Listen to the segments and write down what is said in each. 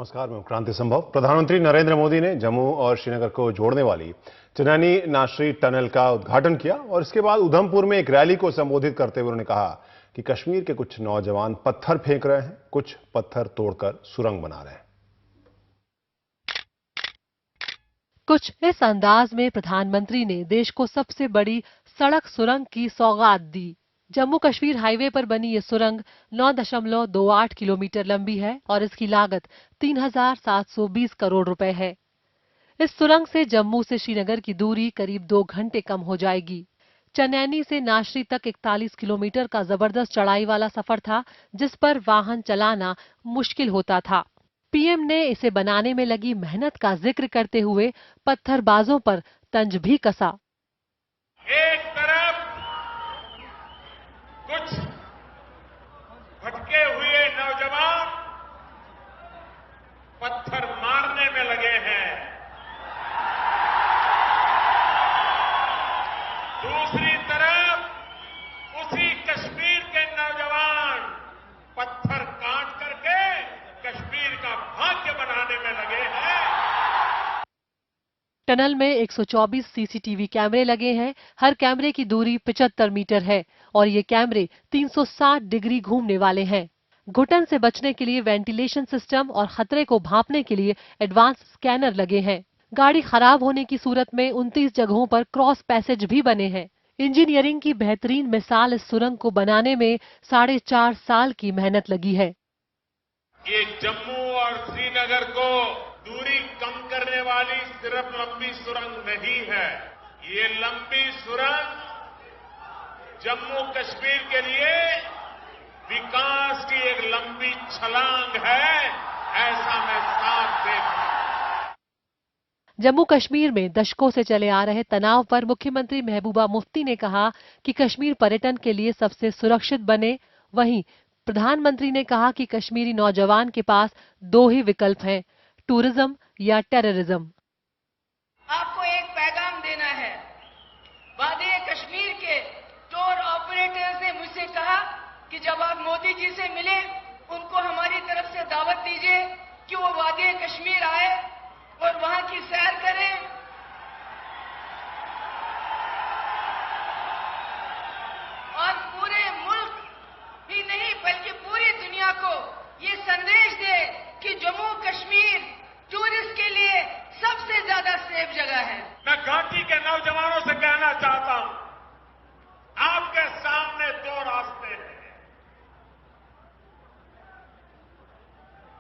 नमस्कार, मैं क्रांति संभव। प्रधानमंत्री नरेंद्र मोदी ने जम्मू और श्रीनगर को जोड़ने वाली चनैनी नासरी टनल का उद्घाटन किया और इसके बाद उधमपुर में एक रैली को संबोधित करते हुए उन्होंने कहा कि कश्मीर के कुछ नौजवान पत्थर फेंक रहे हैं, कुछ पत्थर तोड़कर सुरंग बना रहे हैं। कुछ इस अंदाज में प्रधानमंत्री ने देश को सबसे बड़ी सड़क सुरंग की सौगात दी। जम्मू कश्मीर हाईवे पर बनी ये सुरंग 9.28 किलोमीटर लंबी है और इसकी लागत 3,720 करोड़ रुपए है। इस सुरंग से जम्मू से श्रीनगर की दूरी करीब 2 घंटे कम हो जाएगी। चनैनी से नासरी तक 41 किलोमीटर का जबरदस्त चढ़ाई वाला सफर था, जिस पर वाहन चलाना मुश्किल होता था। पीएम ने इसे बनाने में लगी मेहनत का जिक्र करते हुए पत्थरबाजों पर तंज भी कसा। एक तरफ कुछ भटके हुए नौजवान पत्थर मारने में लगे हैं, दूसरी तरफ उसी कश्मीर के नौजवान पत्थर काट करके कश्मीर का भाग्य बनाने में लगे हैं। टनल में 124 सीसीटीवी कैमरे लगे हैं। हर कैमरे की दूरी 75 मीटर है और ये कैमरे 360 डिग्री घूमने वाले हैं। घुटन से बचने के लिए वेंटिलेशन सिस्टम और खतरे को भांपने के लिए एडवांस स्कैनर लगे हैं। गाड़ी खराब होने की सूरत में 29 जगहों पर क्रॉस पैसेज भी बने हैं। इंजीनियरिंग की बेहतरीन मिसाल इस सुरंग को बनाने में 4.5 साल की मेहनत लगी है। ये जम्मू और श्रीनगर को दूरी कम करने वाली सिर्फ लंबी सुरंग नहीं है, ये लंबी सुरंग जम्मू कश्मीर के लिए विकास की एक लंबी छलांग है, ऐसा मैं साफ देख रहा हूं। जम्मू कश्मीर में दशकों से चले आ रहे तनाव पर मुख्यमंत्री महबूबा मुफ्ती ने कहा कि कश्मीर पर्यटन के लिए सबसे सुरक्षित बने। वहीं प्रधानमंत्री ने कहा कि कश्मीरी नौजवान के पास 2 ही विकल्प हैं, टूरिज्म या टेररिज्म। आपको एक पैगाम देना है। वादी कश्मीर के टूर ऑपरेटर्स ने मुझसे कहा कि जब आप मोदी जी से मिले उनको हमारी तरफ से दावत दीजिए कि वो वादी कश्मीर आए और वहां की सैर करें। और पूरे मुल्क ही नहीं बल्कि पूरी दुनिया को ये संदेश दे कि जम्मू कश्मीर टूरिस्ट के लिए सबसे ज्यादा सेफ जगह है। मैं घाटी के नौजवानों से कहना चाहता हूं, आपके सामने 2 रास्ते हैं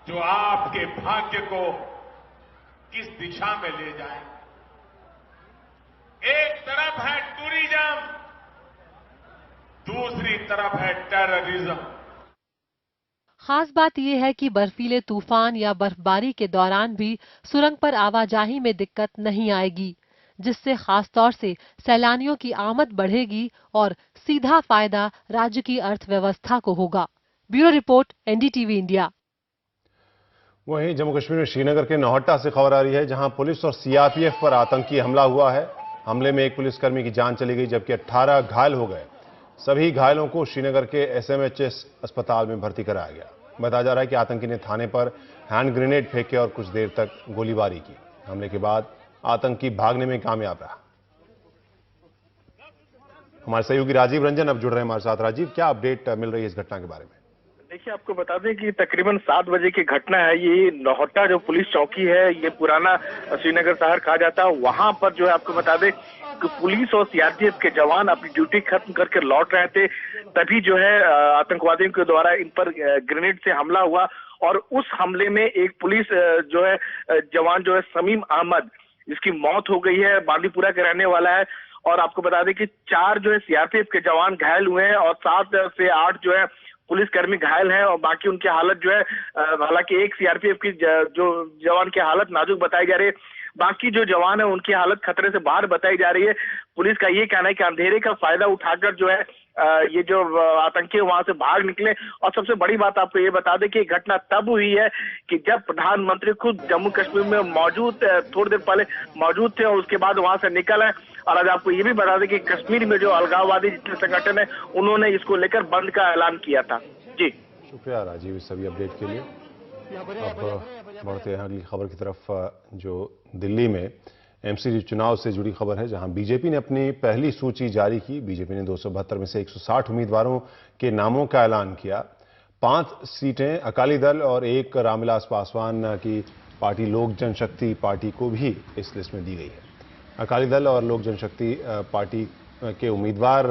जो आपके भाग्य को किस दिशा में ले जाए। एक तरफ है टूरिज्म, दूसरी तरफ है टेररिज्म। खास बात यह है कि बर्फीले तूफान या बर्फबारी के दौरान भी सुरंग पर आवाजाही में दिक्कत नहीं आएगी, जिससे खास तौर से सैलानियों की आमद बढ़ेगी और सीधा फायदा राज्य की अर्थव्यवस्था को होगा। Bureau report, NDTV India. वहीं जम्मू कश्मीर में श्रीनगर के नौहट्टा से खबर आ रही है, जहां पुलिस और सीआरपीएफ पर आतंकी हमला हुआ है। हमले में एक पुलिसकर्मी की जान चली गई जबकि 18 घायल हो गए। सभी घायलों को श्रीनगर के एसएमएचएस अस्पताल में भर्ती कराया गया। बताया जा रहा है कि आतंकी ने थाने पर हैंड ग्रेनेड फेंके और कुछ देर तक गोलीबारी की। हमले के बाद आतंकी भागने में कामयाब रहा। हमारे सहयोगी राजीव रंजन अब जुड़ रहे हैं हमारे साथ। राजीव, क्या अपडेट मिल रही है इस घटना के बारे में? देखिए, आपको बता दें कि तकरीबन 7 बजे की घटना है। ये नौहट्टा जो पुलिस चौकी है, ये पुराना श्रीनगर शहर कहा जाता है, वहां पर जो है आपको बता दें कि पुलिस और सीआरपीएफ के जवान अपनी ड्यूटी खत्म करके लौट रहे थे, तभी जो है आतंकवादियों के द्वारा इन पर ग्रेनेड से हमला हुआ। और उस हमले में एक पुलिस जो है जवान जो है समीम अहमद, जिसकी मौत हो गई है, बांदीपुरा के रहने वाला है। और आपको बता दें कि 4 जो है सीआरपीएफ के जवान घायल हुए हैं और 7 से 8 जो है पुलिसकर्मी घायल हैं और बाकी उनकी हालत जो है, हालांकि एक सीआरपीएफ की जो जवान की हालत नाजुक बताई जा रही है, बाकी जो जवान है उनकी हालत खतरे से बाहर बताई जा रही है। पुलिस का ये कहना है कि अंधेरे का फायदा उठाकर जो है ये जो आतंकी वहां से भाग निकले। और सबसे बड़ी बात आपको ये बता दें कि घटना तब हुई है कि जब प्रधानमंत्री खुद जम्मू कश्मीर में मौजूद, थोड़ी देर पहले मौजूद थे और उसके बाद वहां से निकल आए। और आज आपको ये भी बता दें कि कश्मीर में जो अलगाववादी जितने संगठन है उन्होंने इसको लेकर बंद का ऐलान किया था। जी शुक्रिया राजीव इस सभी अपडेट के लिए। अब बढ़ते हैं अगली खबर की तरफ, जो दिल्ली में एमसीडी चुनाव से जुड़ी खबर है, जहां बीजेपी ने अपनी पहली सूची जारी की। बीजेपी ने 272 में से 160 उम्मीदवारों के नामों का ऐलान किया। 5 सीटें अकाली दल और 1 रामविलास पासवान की पार्टी लोक जनशक्ति पार्टी को भी इस लिस्ट में दी गई है। अकाली दल और लोक जनशक्ति पार्टी के उम्मीदवार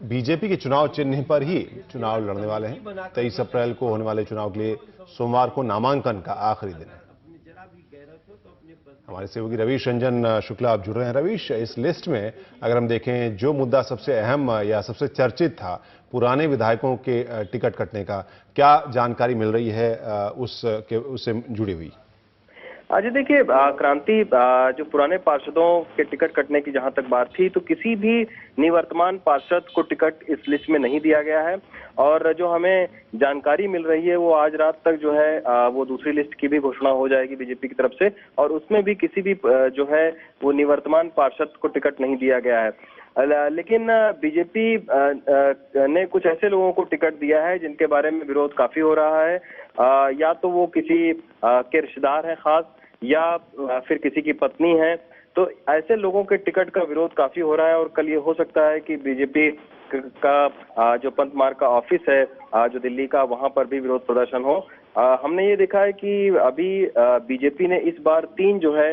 बीजेपी के चुनाव चिन्ह पर ही चुनाव लड़ने वाले हैं। 23 अप्रैल को होने वाले चुनाव के लिए सोमवार को नामांकन का आखिरी दिन है। हमारे सहयोगी रवीश रंजन शुक्ला आप जुड़ रहे हैं। रवीश, इस लिस्ट में अगर हम देखें, जो मुद्दा सबसे अहम या सबसे चर्चित था पुराने विधायकों के टिकट कटने का, क्या जानकारी मिल रही है उससे जुड़ी हुई? जी देखिए, क्रांति, जो पुराने पार्षदों के टिकट कटने की जहां तक बात थी, तो किसी भी निवर्तमान पार्षद को टिकट इस लिस्ट में नहीं दिया गया है। और जो हमें जानकारी मिल रही है वो आज रात तक जो है वो दूसरी लिस्ट की भी घोषणा हो जाएगी बीजेपी की तरफ से, और उसमें भी किसी भी जो है वो निवर्तमान पार्षद को टिकट नहीं दिया गया है। लेकिन बीजेपी ने कुछ ऐसे लोगों को टिकट दिया है जिनके बारे में विरोध काफी हो रहा है। या तो वो किसी के रिश्तेदार हैं खास, या फिर किसी की पत्नी है। तो ऐसे लोगों के टिकट का विरोध काफी हो रहा है, और कल ये हो सकता है कि बीजेपी का जो पंत मार्ग का ऑफिस है जो दिल्ली का, वहां पर भी विरोध प्रदर्शन हो। हमने ये देखा है कि अभी बीजेपी ने इस बार 3 जो है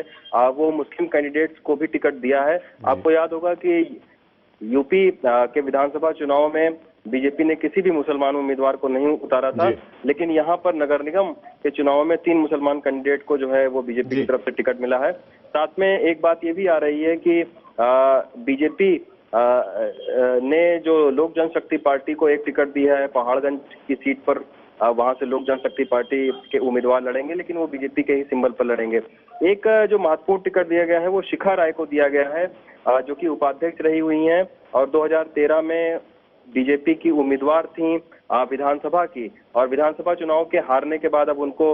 वो मुस्लिम कैंडिडेट्स को भी टिकट दिया है। आपको याद होगा कि यूपी के विधानसभा चुनाव में बीजेपी ने किसी भी मुसलमान उम्मीदवार को नहीं उतारा था, लेकिन यहाँ पर नगर निगम के चुनाव में 3 मुसलमान कैंडिडेट को जो है वो बीजेपी की तरफ से टिकट मिला है। साथ में एक बात ये भी आ रही है कि बीजेपी ने जो लोक जनशक्ति पार्टी को एक टिकट दिया है पहाड़गंज की सीट पर, वहां से लोक जनशक्ति पार्टी के उम्मीदवार लड़ेंगे, लेकिन वो बीजेपी के ही सिंबल पर लड़ेंगे। एक जो महत्वपूर्ण टिकट दिया गया है वो शिखा राय को दिया गया है, जो कि उपाध्यक्ष रही हुई हैं और 2013 में बीजेपी की उम्मीदवार थी विधानसभा की, और विधानसभा चुनाव के हारने के बाद अब उनको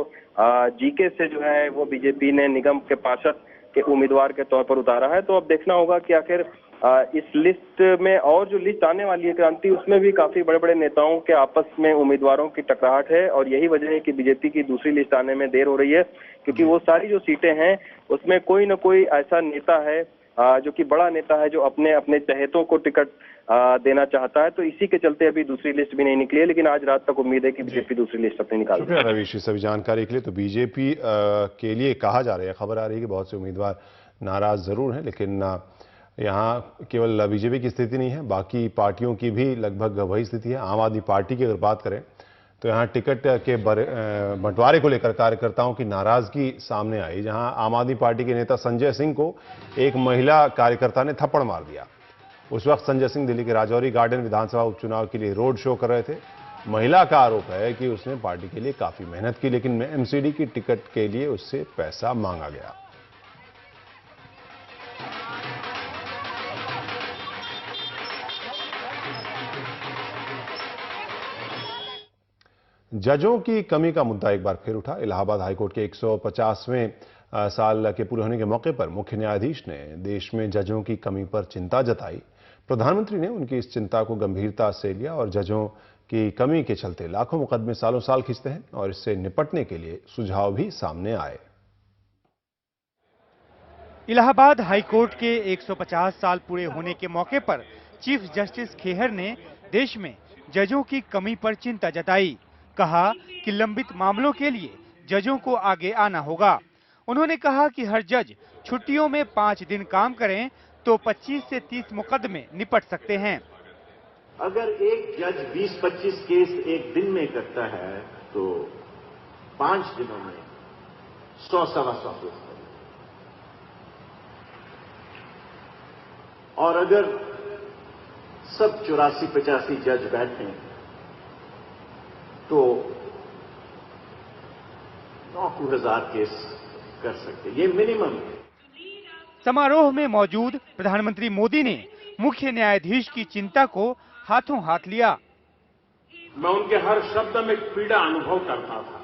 जीके से जो है वो बीजेपी ने निगम के पार्षद के उम्मीदवार के तौर पर उतारा है। तो अब देखना होगा कि आखिर इस लिस्ट में और जो लिस्ट आने वाली है क्रांति, उसमें भी काफी बड़े बड़े नेताओं के आपस में उम्मीदवारों की टकराहट है, और यही वजह है कि बीजेपी की दूसरी लिस्ट आने में देर हो रही है, क्योंकि वो सारी जो सीटें हैं उसमें कोई न कोई ऐसा नेता है जो कि बड़ा नेता है, जो अपने अपने चहेतों को टिकट देना चाहता है। तो इसी के चलते अभी दूसरी लिस्ट भी नहीं निकली है, लेकिन आज रात तक उम्मीद है कि बीजेपी दूसरी लिस्ट अपनी निकालेगी। शुक्रिया रवीश इस सभी जानकारी के लिए। तो बीजेपी के लिए कहा जा रहा है, खबर आ रही है कि बहुत से उम्मीदवार नाराज जरूर हैं, लेकिन यहाँ केवल बीजेपी की स्थिति नहीं है, बाकी पार्टियों की भी लगभग वही स्थिति है। आम आदमी पार्टी की अगर बात करें तो यहाँ टिकट के बंटवारे को लेकर कार्यकर्ताओं की नाराजगी सामने आई, जहां आम आदमी पार्टी के नेता संजय सिंह को एक महिला कार्यकर्ता ने थप्पड़ मार दिया। उस वक्त संजय सिंह दिल्ली के राजौरी गार्डन विधानसभा उपचुनाव के लिए रोड शो कर रहे थे। महिला का आरोप है कि उसने पार्टी के लिए काफी मेहनत की, लेकिन एमसीडी की टिकट के लिए उससे पैसा मांगा गया। जजों की कमी का मुद्दा एक बार फिर उठा। इलाहाबाद हाईकोर्ट के 150वें साल के पूरे होने के मौके पर मुख्य न्यायाधीश ने देश में जजों की कमी पर चिंता जताई। प्रधानमंत्री ने उनकी इस चिंता को गंभीरता से लिया और जजों की कमी के चलते लाखों मुकदमे सालों साल खींचते हैं, और इससे निपटने के लिए सुझाव भी सामने आए। इलाहाबाद हाईकोर्ट के 150 साल पूरे होने के मौके पर चीफ जस्टिस खेहर ने देश में जजों की कमी पर चिंता जताई। कहा कि लंबित मामलों के लिए जजों को आगे आना होगा। उन्होंने कहा कि हर जज छुट्टियों में 5 दिन काम करें तो 25 से 30 मुकदमे निपट सकते हैं। अगर एक जज 20-25 केस एक दिन में करता है तो 5 दिनों में 100-125 केस करें, और अगर सब 84-85 जज बैठे तो 9,000 केस कर सकते, ये मिनिमम है। समारोह में मौजूद प्रधानमंत्री मोदी ने मुख्य न्यायाधीश की चिंता को हाथों हाथ लिया। मैं उनके हर शब्द में पीड़ा अनुभव करता था,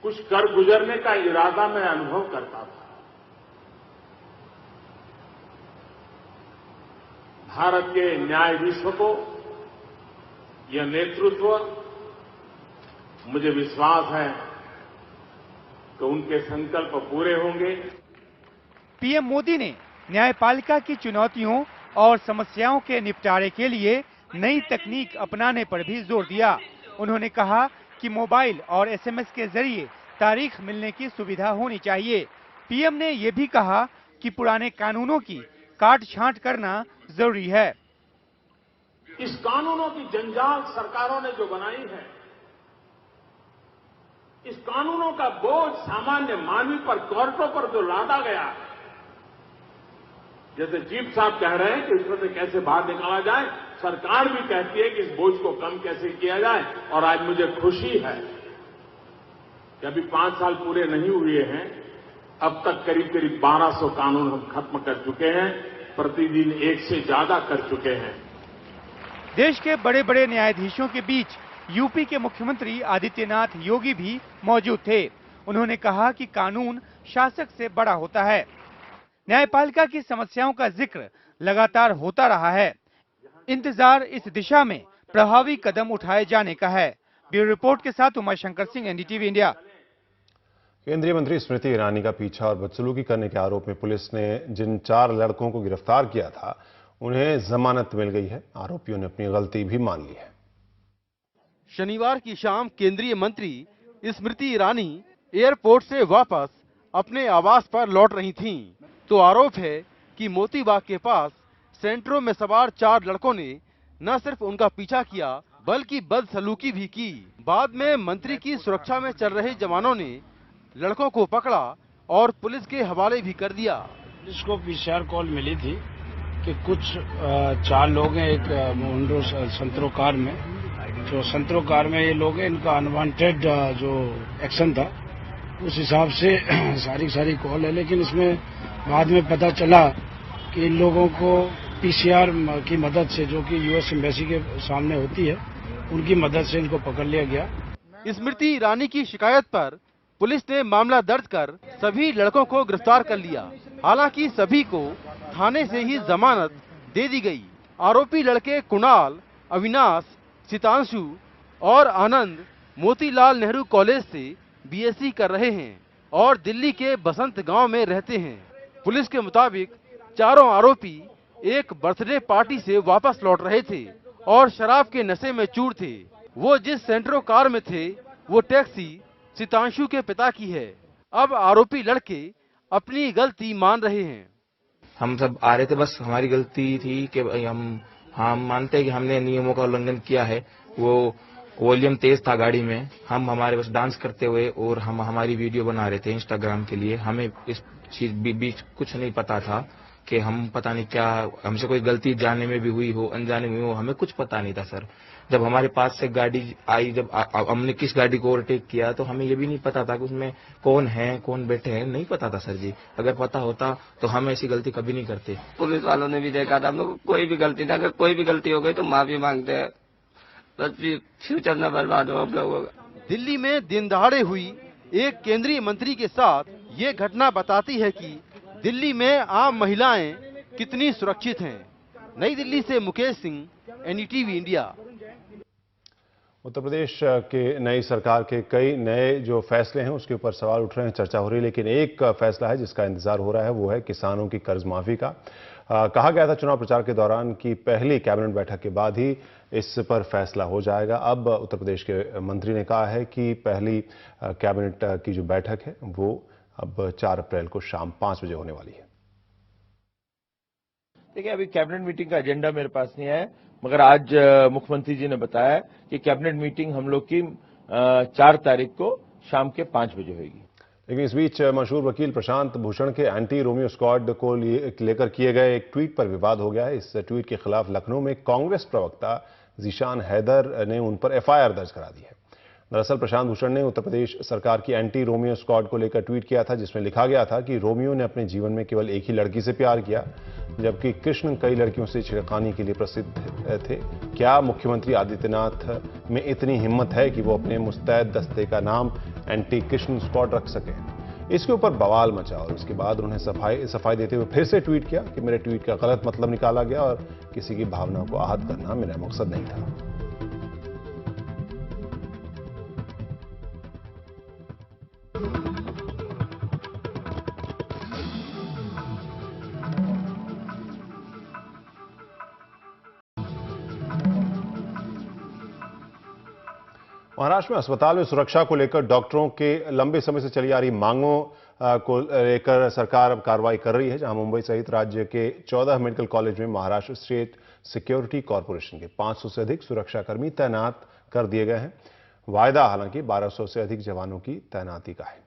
कुछ कर गुजरने का इरादा मैं अनुभव करता था। भारत के न्यायाधीशों को यह नेतृत्व मुझे विश्वास है कि उनके संकल्प पूरे होंगे। पीएम मोदी ने न्यायपालिका की चुनौतियों और समस्याओं के निपटारे के लिए नई तकनीक अपनाने पर भी जोर दिया। उन्होंने कहा कि मोबाइल और एसएमएस के जरिए तारीख मिलने की सुविधा होनी चाहिए। पीएम ने ये भी कहा कि पुराने कानूनों की काट छांट करना जरूरी है। इस कानूनों की जंजाल सरकारों ने जो बनाई है, इस कानूनों का बोझ सामान्य मानवी पर, कोर्टों पर जो लादा गया है, जैसे चीफ साहब कह रहे हैं कि इसमें से कैसे बाहर निकाला जाए, सरकार भी कहती है कि इस बोझ को कम कैसे किया जाए। और आज मुझे खुशी है कि अभी 5 साल पूरे नहीं हुए हैं, अब तक करीब करीब 1200 कानून हम खत्म कर चुके हैं, प्रतिदिन 1 से ज्यादा कर चुके हैं। देश के बड़े बड़े न्यायाधीशों के बीच यूपी के मुख्यमंत्री आदित्यनाथ योगी भी मौजूद थे। उन्होंने कहा कि कानून शासक से बड़ा होता है। न्यायपालिका की समस्याओं का जिक्र लगातार होता रहा है। इंतजार इस दिशा में प्रभावी कदम उठाए जाने का है। ब्यूरो रिपोर्ट के साथ उमाशंकर सिंह, एनडीटीवी इंडिया। केंद्रीय मंत्री स्मृति ईरानी का पीछा और बदसलूकी करने के आरोप में पुलिस ने जिन 4 लड़कों को गिरफ्तार किया था, उन्हें जमानत मिल गई है। आरोपियों ने अपनी गलती भी मान ली है। शनिवार की शाम केंद्रीय मंत्री स्मृति ईरानी एयरपोर्ट से वापस अपने आवास पर लौट रही थीं, तो आरोप है कि मोतीबाग के पास सेंट्रो में सवार 4 लड़कों ने न सिर्फ उनका पीछा किया बल्कि बदसलूकी भी की। बाद में मंत्री की सुरक्षा में चल रहे जवानों ने लड़कों को पकड़ा और पुलिस के हवाले भी कर दिया। पुलिस को पीसीआर कॉल मिली थी कि कुछ 4 लोग हैं एक मुंडो संतरो कार में, जो संतरो कार में ये लोग हैं, इनका अनवांटेड जो एक्शन था उस हिसाब से सारी कॉल है। लेकिन इसमें बाद में पता चला कि इन लोगों को पीसीआर की मदद से, जो कि यूएस एम्बेसी के सामने होती है, उनकी मदद से इनको पकड़ लिया गया। स्मृति ईरानी की शिकायत पर पुलिस ने मामला दर्ज कर सभी लड़कों को गिरफ्तार कर लिया। हालांकि सभी को थाने से ही जमानत दे दी गई। आरोपी लड़के कुणाल, अविनाश, सितांशु और आनंद मोतीलाल नेहरू कॉलेज से बीएससी कर रहे हैं और दिल्ली के बसंत गांव में रहते हैं। पुलिस के मुताबिक चारों आरोपी एक बर्थडे पार्टी से वापस लौट रहे थे और शराब के नशे में चूर थे। वो जिस सेंट्रो कार में थे वो टैक्सी सितांशु के पिता की है। अब आरोपी लड़के अपनी गलती मान रहे हैं। हम सब आ रहे थे, बस हमारी गलती थी कि हम मानते हैं कि हमने नियमों का उल्लंघन किया है। वो वॉल्यूम तेज था गाड़ी में, हम हमारे बस डांस करते हुए और हम हमारी वीडियो बना रहे थे इंस्टाग्राम के लिए। हमें इस चीज बीच कुछ नहीं पता था कि हम पता नहीं क्या हमसे कोई गलती जाने में भी हुई हो, अनजाने में हो, हमें कुछ पता नहीं था सर। जब हमारे पास से गाड़ी आई, जब हमने किस गाड़ी को ओवरटेक किया तो हमें ये भी नहीं पता था कि उसमें कौन है, कौन बैठे हैं, नहीं पता था सर जी। अगर पता होता तो हम ऐसी गलती कभी नहीं करते। पुलिस वालों ने भी देखा था हम लोग कोई भी गलती ना, अगर कोई भी गलती हो गई तो माफी मांगते हैं, बस फ्यूचर न बर्बाद हो हम लोगों का। दिल्ली में दिन दहाड़े हुई एक केंद्रीय मंत्री के साथ ये घटना बताती है कि दिल्ली में आम महिलाएं कितनी सुरक्षित हैं। नई दिल्ली से मुकेश सिंह, एनडीटीवी इंडिया। उत्तर प्रदेश के नई सरकार के कई नए जो फैसले हैं उसके ऊपर सवाल उठ रहे हैं, चर्चा हो रही है, लेकिन एक फैसला है जिसका इंतजार हो रहा है, वो है किसानों की कर्ज माफी का। कहा गया था चुनाव प्रचार के दौरान कि पहली कैबिनेट बैठक के बाद ही इस पर फैसला हो जाएगा। अब उत्तर प्रदेश के मंत्री ने कहा है कि पहली कैबिनेट की जो बैठक है वो अब 4 अप्रैल को शाम 5 बजे होने वाली है। देखिए, अभी कैबिनेट मीटिंग का एजेंडा मेरे पास नहीं है, मगर आज मुख्यमंत्री जी ने बताया कि कैबिनेट मीटिंग हम लोग की 4 तारीख को शाम के 5 बजे होगी। लेकिन इस बीच मशहूर वकील प्रशांत भूषण के एंटी रोमियो स्क्वाड को लेकर किए गए एक ट्वीट पर विवाद हो गया है। इस ट्वीट के खिलाफ लखनऊ में कांग्रेस प्रवक्ता जीशान हैदर ने उन पर एफआईआर दर्ज करा दी है। दरअसल प्रशांत भूषण ने उत्तर प्रदेश सरकार की एंटी रोमियो स्क्वाड को लेकर ट्वीट किया था, जिसमें लिखा गया था कि रोमियो ने अपने जीवन में केवल एक ही लड़की से प्यार किया, जबकि कृष्ण कई लड़कियों से छिड़खानी के लिए प्रसिद्ध थे। क्या मुख्यमंत्री आदित्यनाथ में इतनी हिम्मत है कि वो अपने मुस्तैद दस्ते का नाम एंटी कृष्ण स्क्वाड रख सके? इसके ऊपर बवाल मचा और उसके बाद उन्होंने सफाई देते हुए फिर से ट्वीट किया कि मेरे ट्वीट का गलत मतलब निकाला गया और किसी की भावना को आहत करना मेरा मकसद नहीं था। महाराष्ट्र में अस्पताल में सुरक्षा को लेकर डॉक्टरों के लंबे समय से चली आ रही मांगों को लेकर सरकार अब कार्रवाई कर रही है, जहां मुंबई सहित राज्य के 14 मेडिकल कॉलेज में महाराष्ट्र स्टेट सिक्योरिटी कॉरपोरेशन के 500 से अधिक सुरक्षाकर्मी तैनात कर दिए गए हैं। वायदा हालांकि 1200 से अधिक जवानों की तैनाती का है।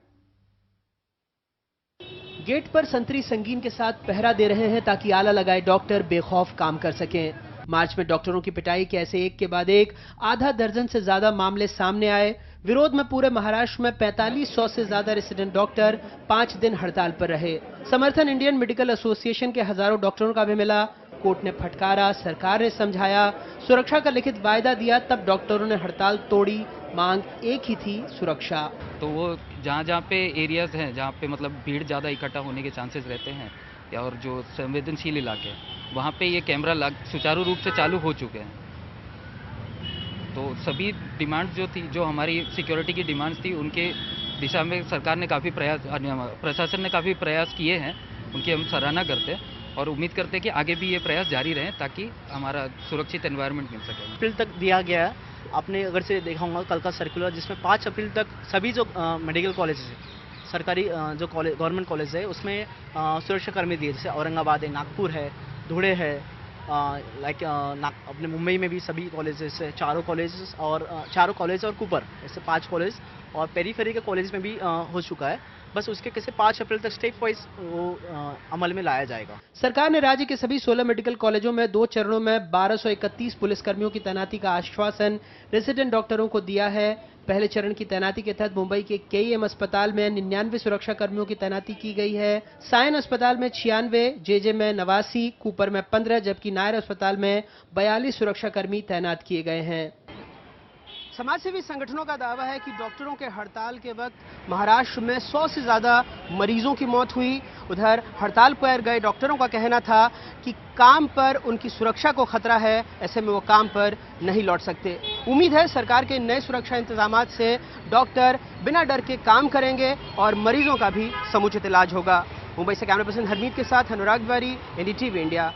गेट पर संतरी संगीन के साथ पहरा दे रहे हैं ताकि आला लगाए डॉक्टर बेखौफ काम कर सकें। मार्च में डॉक्टरों की पिटाई के ऐसे एक के बाद एक आधा दर्जन से ज्यादा मामले सामने आए। विरोध में पूरे महाराष्ट्र में 4500 से ज्यादा रेसिडेंट डॉक्टर 5 दिन हड़ताल पर रहे। समर्थन इंडियन मेडिकल एसोसिएशन के हजारों डॉक्टरों का भी मिला। कोर्ट ने फटकारा, सरकार ने समझाया, सुरक्षा का लिखित वायदा दिया, तब डॉक्टरों ने हड़ताल तोड़ी। मांग एक ही थी, सुरक्षा। तो वो जहाँ पे एरियाज हैं जहाँ पे मतलब भीड़ ज़्यादा इकट्ठा होने के चांसेस रहते हैं या और जो संवेदनशील इलाके वहाँ पे ये कैमरा सुचारू रूप से चालू हो चुके हैं। तो सभी डिमांड्स जो थी, जो हमारी सिक्योरिटी की डिमांड्स थी, उनके दिशा में सरकार ने काफ़ी प्रशासन ने काफ़ी प्रयास किए हैं। उनकी हम सराहना करते हैं और उम्मीद करते हैं कि आगे भी ये प्रयास जारी रहें ताकि हमारा सुरक्षित एनवायरनमेंट मिल सके। अप्रैल तक दिया गया है। आपने अगर से देखा होगा कल का सर्कुलर, जिसमें 5 अप्रैल तक सभी जो मेडिकल कॉलेज है, सरकारी जो गवर्नमेंट कॉलेज है, उसमें सुरक्षाकर्मी दिए। जैसे औरंगाबाद है, नागपुर है, धुले है, अपने मुंबई में भी सभी कॉलेजेस है, चारों कॉलेज और कूपर, ऐसे 5 कॉलेज और पेरीफेरी के कॉलेज में भी हो चुका है। बस उसके कैसे 5 अप्रैल तक स्टेप वाइज वो अमल में लाया जाएगा। सरकार ने राज्य के सभी 16 मेडिकल कॉलेजों में 2 चरणों में 1231 पुलिसकर्मियों की तैनाती का आश्वासन रेसिडेंट डॉक्टरों को दिया है। पहले चरण की तैनाती के तहत मुंबई के केईएम अस्पताल में 99 सुरक्षा कर्मियों की तैनाती की गई है। सायन अस्पताल में 96, जेजे में 89, कूपर में 15, जबकि नायर अस्पताल में 42 सुरक्षाकर्मी तैनात किए गए हैं। समाजसेवी संगठनों का दावा है कि डॉक्टरों के हड़ताल के वक्त महाराष्ट्र में 100 से ज्यादा मरीजों की मौत हुई। उधर हड़ताल पर गए डॉक्टरों का कहना था कि काम पर उनकी सुरक्षा को खतरा है, ऐसे में वो काम पर नहीं लौट सकते। उम्मीद है सरकार के नए सुरक्षा इंतजामात से डॉक्टर बिना डर के काम करेंगे और मरीजों का भी समुचित इलाज होगा। मुंबई से कैमरा पर्सन हरमीत के साथ अनुराग तिवारी, एनडीटीवी इंडिया।